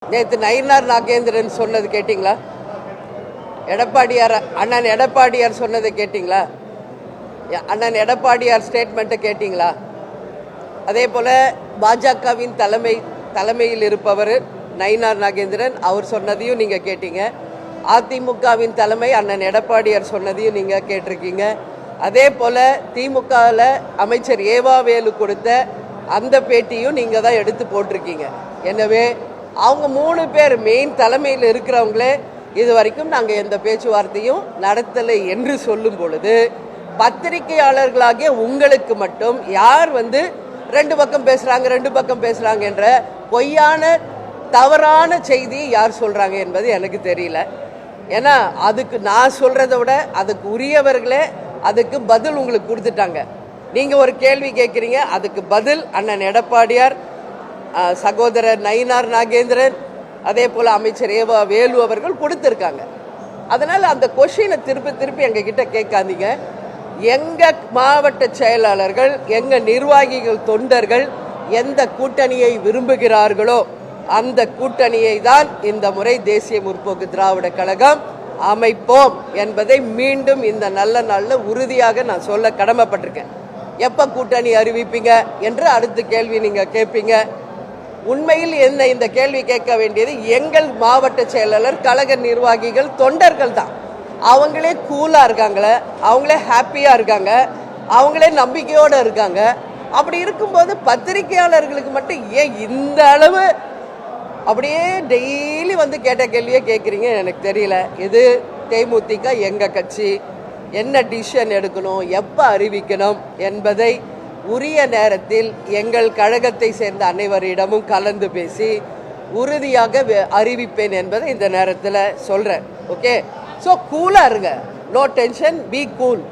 நேற்று நயினார் நாகேந்திரன் சொன்னது கேட்டிங்களா? எடப்பாடியார் அண்ணன் எடப்பாடியார் சொன்னதை கேட்டிங்களா? அண்ணன் எடப்பாடியார் ஸ்டேட்மெண்ட்டை கேட்டிங்களா? அதே போல் பாஜகவின் தலைமையில் இருப்பவர் நயினார் நாகேந்திரன், அவர் சொன்னதையும் நீங்கள் கேட்டீங்க. அதிமுகவின் தலைமை அண்ணன் எடப்பாடியார் சொன்னதையும் நீங்கள் கேட்டிருக்கீங்க. அதே போல் திமுகவில் அமைச்சர் ஏவாவேலு கொடுத்த அந்த பேட்டியும் நீங்கள் தான் எடுத்து போட்டிருக்கீங்க. எனவே அவங்க 3 பேர் மெயின் தலைமையில் இருக்கிறவங்களே இது வரைக்கும் நாங்கள் எந்த பேச்சுவார்த்தையும் நடத்தலை என்று சொல்லும் பொழுது, பத்திரிகையாளர்களாகிய உங்களுக்கு மட்டும் யார் ரெண்டு பக்கம் பேசுகிறாங்க என்ற பொய்யான தவறான செய்தி யார் சொல்கிறாங்க என்பது எனக்கு தெரியல. ஏன்னா அதுக்கு நான் சொல்கிறத விட அதுக்கு உரியவர்களே அதுக்கு பதில் உங்களுக்கு கொடுத்துட்டாங்க. நீங்கள் ஒரு கேள்வி கேட்குறீங்க, அதுக்கு பதில் அண்ணன் எடப்பாடியார், சகோதரர் நயினார் நாகேந்திரன், அதே போல் அமைச்சர் ஏவா வேலு அவர்கள் கொடுத்துருக்காங்க. அதனால் அந்த கொஷினை திருப்பி எங்ககிட்ட கேட்காதீங்க. எங்கள் மாவட்ட செயலாளர்கள், எங்கள் நிர்வாகிகள், தொண்டர்கள் எந்த கூட்டணியை விரும்புகிறார்களோ அந்த கூட்டணியை தான் இந்த முறை தேசிய முற்போக்கு திராவிட கழகம் அமைப்போம் என்பதை மீண்டும் இந்த நல்ல நாளில் உறுதியாக நான் சொல்ல கடமைப்பட்டிருக்கேன். எப்போ கூட்டணி அறிவிப்பீங்க என்று அடுத்த கேள்வி நீங்கள் கேட்பீங்க. உண்மையில் என்ன இந்த கேள்வி கேட்க வேண்டியது எங்கள் மாவட்ட செயலாளர், கழக நிர்வாகிகள், தொண்டர்கள் தான். அவங்களே கூலாக இருக்காங்களே, அவங்களே ஹாப்பியாக இருக்காங்க, அவங்களே நம்பிக்கையோடு இருக்காங்க. அப்படி இருக்கும்போது பத்திரிகையாளர்களுக்கு மட்டும் ஏன் இந்த அளவு அப்படியே டெய்லி கேட்ட கேள்வியே கேட்குறீங்க எனக்கு தெரியல. இது தேமுதிக எங்கள் கட்சி, என்ன டிசிஷன் எடுக்கணும், எப்போ அறிவிக்கணும் என்பதை உரிய நேரத்தில் எங்கள் கழகத்தை சேர்ந்த அனைவரிடமும் கலந்து பேசி உறுதியாக அறிவிப்பேன் என்பதை இந்த நேரத்தில் சொல்கிறேன். ஓகே, ஸோ கூலாக இருங்க, நோ டென்ஷன், பி கூல்.